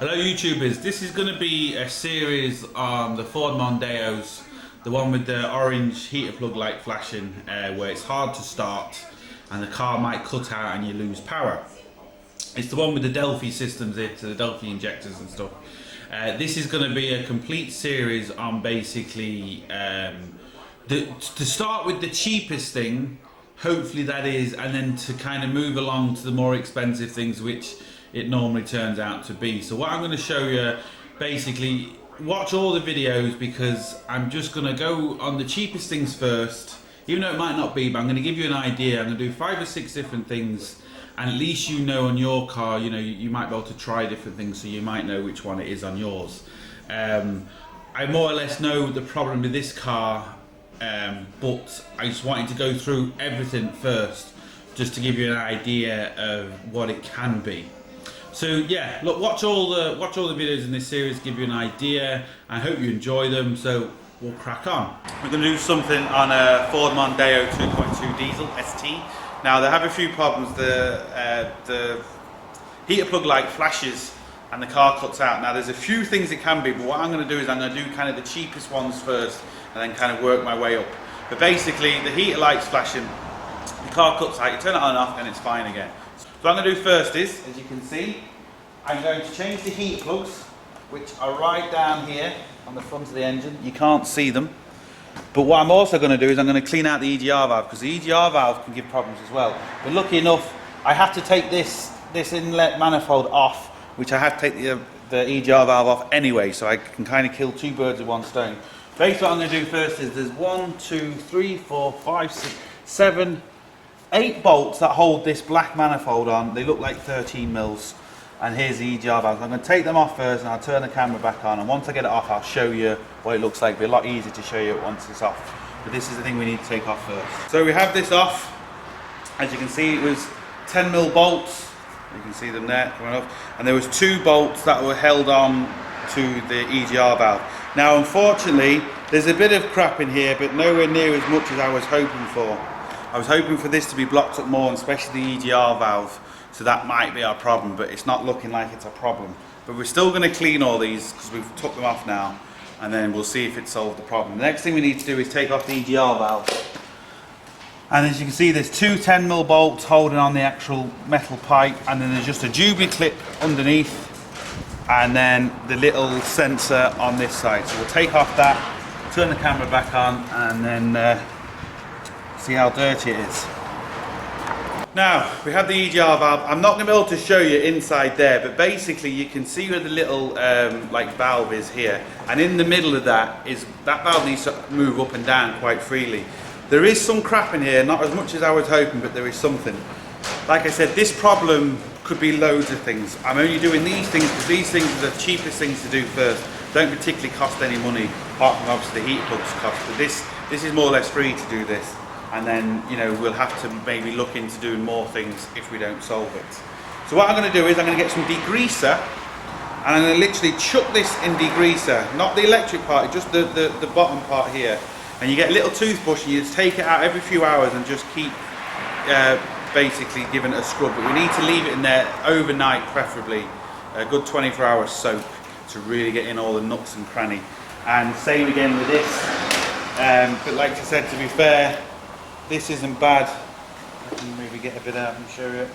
Hello YouTubers, this is going to be a series on the Ford Mondeos, the one with the orange heater plug light flashing, where it's hard to start and the car might cut out and you lose power. It's the one with the Delphi systems, the Delphi injectors and stuff. This is going to be a complete series on basically, to start with the cheapest thing, hopefully that is, and then to kind of move along to the more expensive things which it normally turns out to be. So what I'm going to show you, basically, watch all the videos because I'm just going to go on the cheapest things first, even though it might not be, but I'm going to give you an idea. I'm going to do 5 or 6 different things, and at least you know on your car, you know, you might be able to try different things, so you might know which one it is on yours. I more or less know the problem with this car, but I just wanted to go through everything first, just to give you an idea of what it can be. So yeah, look, watch all the videos in this series, give you an idea. I hope you enjoy them. So we'll crack on. We're going to do something on a Ford Mondeo 2.2 diesel ST. Now they have a few problems. The heater plug light flashes and the car cuts out. Now there's a few things it can be, but what I'm going to do is I'm going to do kind of the cheapest ones first, and then kind of work my way up. But basically, the heater light's flashing, the car cuts out, you turn it on and off, and it's fine again. So what I'm going to do first is, as you can see, I'm going to change the heater plugs, which are right down here on the front of the engine. You can't see them. But what I'm also going to do is I'm going to clean out the EGR valve, because the EGR valve can give problems as well. But lucky enough, I have to take this inlet manifold off, which I have to take the EGR valve off anyway, so I can kind of kill 2 birds with 1 stone. Basically what I'm going to do first is there's 1, 2, 3, 4, 5, 6, 7, 8 bolts that hold this black manifold on. They look like 13 mils. And here's the EGR valve. I'm going to take them off first and I'll turn the camera back on, and once I get it off I'll show you what it looks like. It'll be a lot easier to show you once it's off. But this is the thing we need to take off first. So we have this off. As you can see, it was 10 mil bolts. You can see them there coming off. And there was 2 bolts that were held on to the EGR valve. Now unfortunately there's a bit of crap in here, but nowhere near as much as I was hoping for. I was hoping for this to be blocked up more, and especially the EGR valve, so that might be our problem, but it's not looking like it's a problem. But we're still going to clean all these because we've took them off now, and then we'll see if it solved the problem. The next thing we need to do is take off the EGR valve. And as you can see, there's 2 10 mil bolts holding on the actual metal pipe, and then there's just a Jubilee clip underneath, and then the little sensor on this side. So we'll take off that, turn the camera back on, and then see how dirty it is. Now, we have the EGR valve. I'm not going to be able to show you inside there, but basically you can see where the little like valve is here. And in the middle of that valve needs to move up and down quite freely. There is some crap in here, not as much as I was hoping, but there is something. Like I said, this problem could be loads of things. I'm only doing these things because these things are the cheapest things to do first. Don't particularly cost any money, apart from obviously the heat plugs cost. But this is more or less free to do this. And then, you know, we'll have to maybe look into doing more things if we don't solve it. So what I'm going to do is I'm going to get some degreaser, and I'm going to literally chuck this in degreaser, not the electric part, just the bottom part here. And you get a little toothbrush and you just take it out every few hours and just keep basically giving it a scrub. But we need to leave it in there overnight, preferably a good 24-hour soak to really get in all the nooks and cranny. And same again with this. But like I said, to be fair, this isn't bad. I can maybe get a bit out and show you.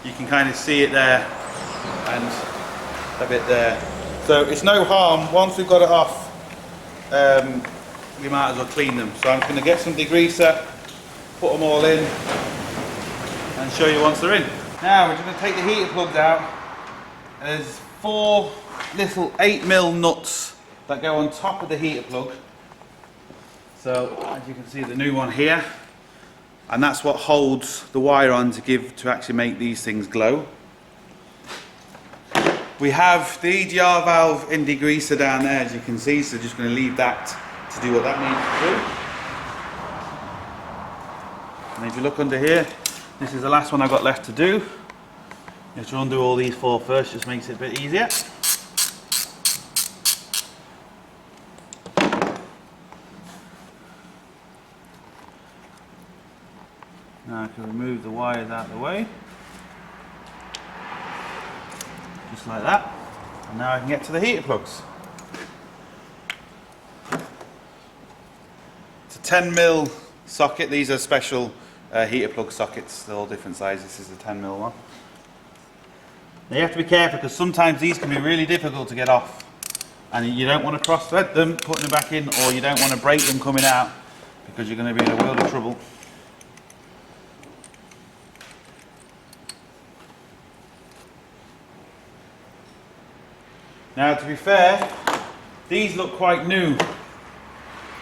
You can kind of see it there and a bit there. So it's no harm. Once we've got it off, we might as well clean them. So I'm going to get some degreaser, put them all in, and show you once they're in. Now we're just going to take the heater plugs out. There's 4 little 8 mil nuts that go on top of the heater plug. So as you can see, the new one here, and that's what holds the wire on to actually make these things glow. We have the EGR valve in degreaser down there, as you can see, so just going to leave that to do what that needs to do. And if you look under here, this is the last one I've got left to do. You have to undo all these 4 first, just makes it a bit easier. Now I can remove the wires out of the way. just like that. And now I can get to the heater plugs. It's a 10mm socket. These are special heater plug sockets. They're all different sizes. This is the 10mm one. Now you have to be careful because sometimes these can be really difficult to get off. And you don't want to cross thread them, putting them back in, or you don't want to break them coming out because you're going to be in a world of trouble. Now to be fair, these look quite new.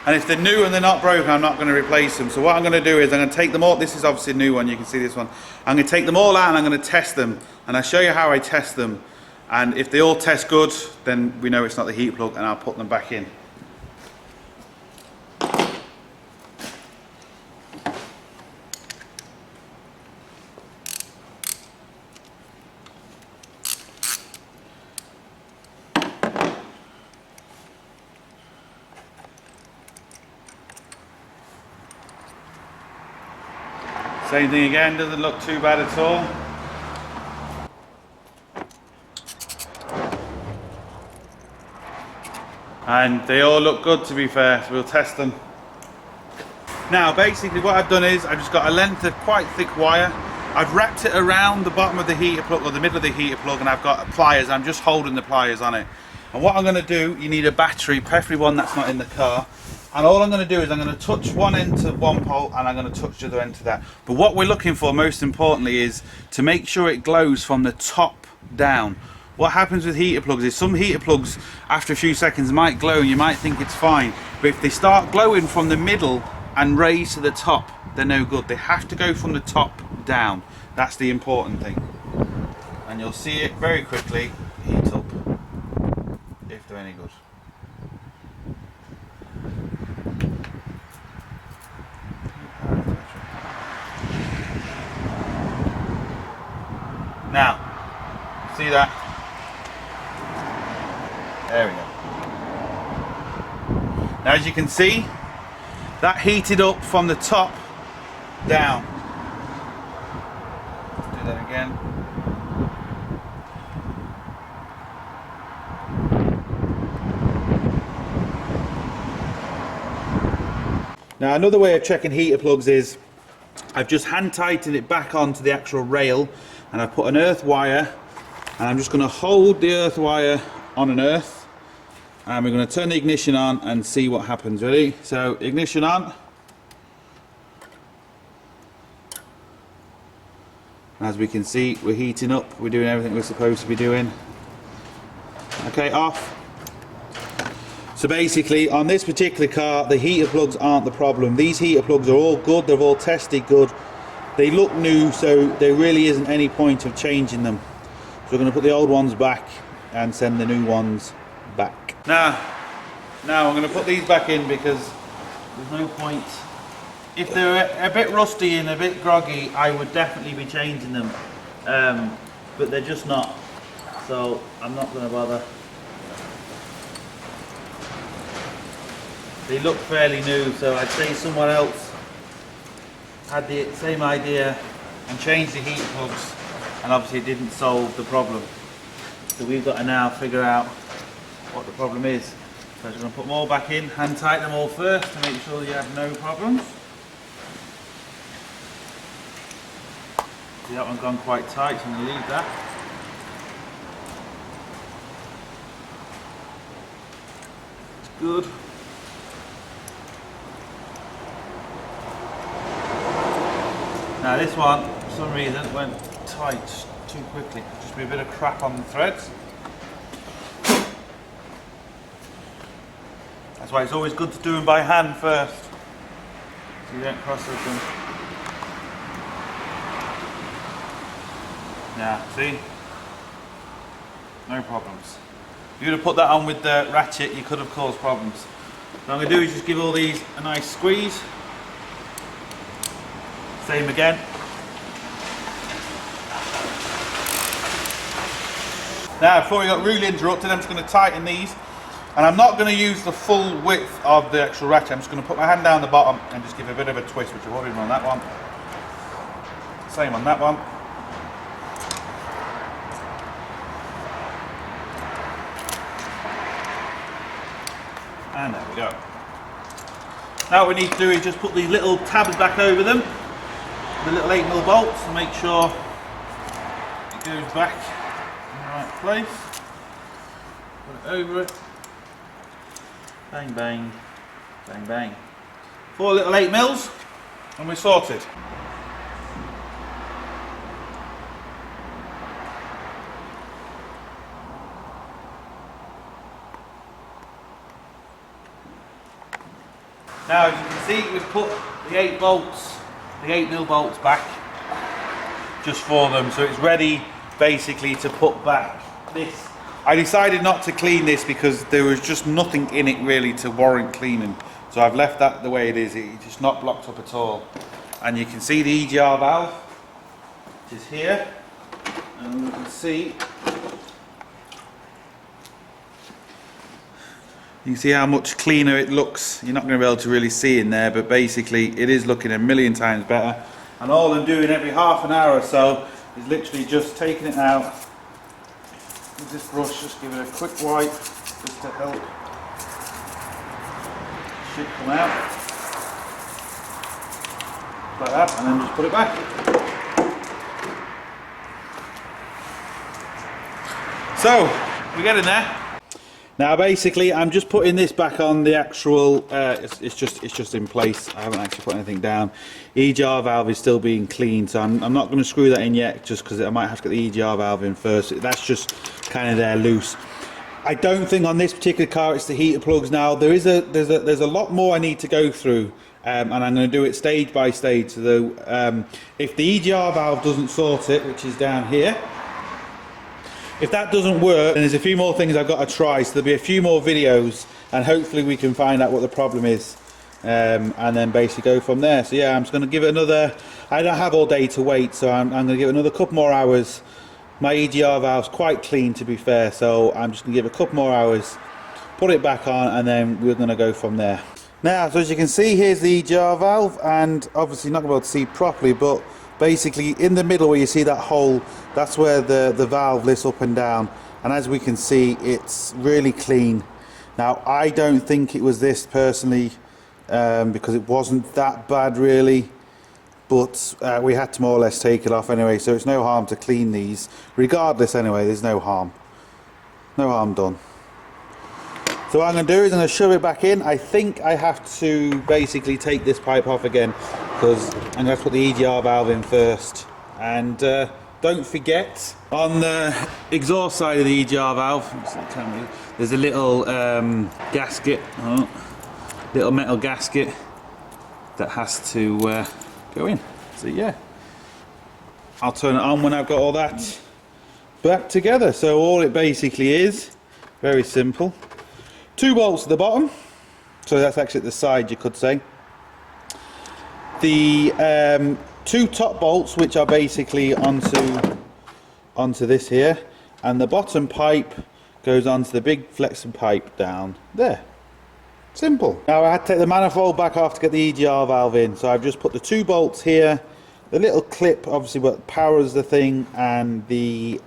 And if they're new and they're not broken, I'm not going to replace them. So what I'm going to do is I'm going to take them all. This is obviously a new one, you can see this one. I'm going to take them all out and I'm going to test them. And I'll show you how I test them. And if they all test good, then we know it's not the heat plug and I'll put them back in. Same thing again, doesn't look too bad at all. And they all look good, to be fair, so we'll test them. Now basically what I've done is I've just got a length of quite thick wire. I've wrapped it around the bottom of the heater plug or the middle of the heater plug, and I've got pliers. I'm just holding the pliers on it. And what I'm going to do, you need a battery, preferably one that's not in the car. And all I'm going to do is I'm going to touch one end to one pole and I'm going to touch the other end to that. But what we're looking for most importantly is to make sure it glows from the top down. What happens with heater plugs is some heater plugs after a few seconds might glow and you might think it's fine. But if they start glowing from the middle and raise to the top, they're no good. They have to go from the top down. That's the important thing. And you'll see it very quickly heat up if they're any good. Now, see that? There we go. Now as you can see, that heated up from the top down. Let's do that again. Now another way of checking heater plugs is I've just hand tightened it back onto the actual rail, and I've put an earth wire, and I'm just going to hold the earth wire on an earth, and we're going to turn the ignition on and see what happens. Ready? So ignition on. As we can see, we're heating up, we're doing everything we're supposed to be doing. Okay, off. So basically on this particular car the heater plugs aren't the problem. These heater plugs are all good, they've all tested good. They look new, so there really isn't any point of changing them. So we're going to put the old ones back and send the new ones back. Now I'm going to put these back in because there's no point. If they're a bit rusty and a bit groggy, I would definitely be changing them. But they're just not. So I'm not going to bother. They look fairly new, so I'd say someone else had the same idea and changed the heat plugs, and obviously it didn't solve the problem. So we've got to now figure out what the problem is. So I'm just going to put them all back in, hand tighten them all first to make sure you have no problems. See, that one's gone quite tight, so I'm going to leave that. It's good. Now this one, for some reason, went tight too quickly. Just be a bit of crap on the threads. That's why it's always good to do them by hand first, so you don't cross them. Now, see? No problems. If you would have put that on with the ratchet, you could have caused problems. What I'm going to do is just give all these a nice squeeze. Same again. Now, before we got really interrupted, I'm just going to tighten these. And I'm not going to use the full width of the actual ratchet. I'm just going to put my hand down the bottom and just give a bit of a twist, which I've already done on that one. Same on that one. And there we go. Now what we need to do is just put these little tabs back over them, the little 8mm bolts, and make sure it goes back in the right place. Put it over it. Bang, bang, bang, bang. 4 little 8mm, and we're sorted. Now, as you can see, we've put the 8mm bolts back just for them, so it's ready basically to put back this. I decided not to clean this because there was just nothing in it really to warrant cleaning, so I've left that the way it is. It's just not blocked up at all. And you can see the EGR valve, which is here, and you can see how much cleaner it looks. You're not going to be able to really see in there, but basically it is looking a million times better. And all I'm doing every half an hour or so is literally just taking it out with this brush, just give it a quick wipe just to help shit come out. Like that, and then just put it back. So, we're getting there. Now basically I'm just putting this back on the actual, it's just in place. I haven't actually put anything down. EGR valve is still being cleaned, so I'm not going to screw that in yet, just because I might have to get the EGR valve in first. That's just kind of there loose. I don't think on this particular car it's the heater plugs now. There's a lot more I need to go through, and I'm going to do it stage by stage. So if the EGR valve doesn't sort it, which is down here, if that doesn't work, then there's a few more things I've got to try, so there'll be a few more videos, and hopefully we can find out what the problem is, and then basically go from there. So yeah, I'm just going to give it another, I don't have all day to wait, so I'm going to give it another couple more hours. My EGR valve's quite clean, to be fair, so I'm just going to give it a couple more hours, put it back on, and then we're going to go from there. Now, so as you can see, here's the EGR valve, and obviously not going to be able to see properly, but basically in the middle where you see that hole, that's where the valve lifts up and down, and as we can see, it's really clean. Now I don't think it was this personally, because it wasn't that bad really, but we had to more or less take it off anyway, so it's no harm to clean these regardless. Anyway, there's no harm done. So what I'm going to do is I'm going to shove it back in. I think I have to basically take this pipe off again, because I'm going to put the EGR valve in first. And don't forget, on the exhaust side of the EGR valve, there's a little gasket, little metal gasket that has to go in. So yeah, I'll turn it on when I've got all that back together. So all it basically is, very simple. 2 bolts at the bottom, so that's actually at the side, you could say. The 2 top bolts, which are basically onto this here, and the bottom pipe goes onto the big flexing pipe down there. Simple. Now I had to take the manifold back off to get the EGR valve in, so I've just put the 2 bolts here, the little clip obviously what powers the thing, and the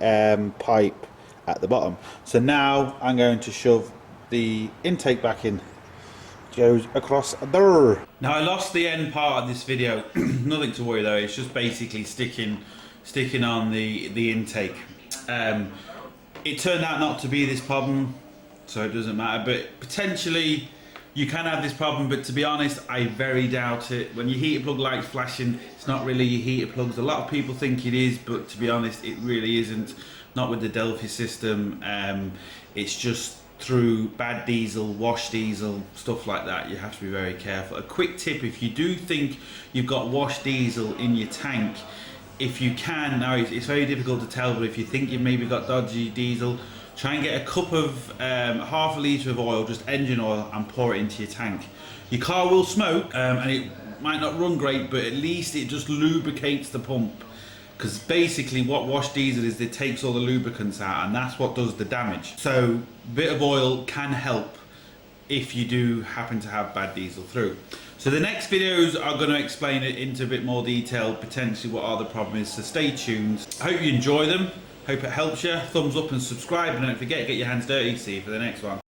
pipe at the bottom. So now I'm going to shove the intake back in. It goes across there. Now I lost the end part of this video. Nothing to worry though, it's just basically sticking on the intake. It turned out not to be this problem, so it doesn't matter, but potentially you can have this problem, but to be honest, I very doubt it. When your heater plug light's flashing, it's not really your heater plugs. A lot of people think it is, but to be honest, it really isn't. Not with the Delphi system. It's just through bad diesel, wash diesel, stuff like that. You have to be very careful. A quick tip, if you do think you've got wash diesel in your tank, if you can, now it's very difficult to tell, but if you think you've maybe got dodgy diesel, try and get a cup of half a litre of oil, just engine oil, and pour it into your tank. Your car will smoke, and it might not run great, but at least it just lubricates the pump. Because basically what wash diesel is, it takes all the lubricants out, and that's what does the damage. So a bit of oil can help if you do happen to have bad diesel through. So the next videos are going to explain it into a bit more detail, potentially what are the problem is, so stay tuned. I hope you enjoy them, hope it helps you. Thumbs up and subscribe, and don't forget, get your hands dirty. See you for the next one.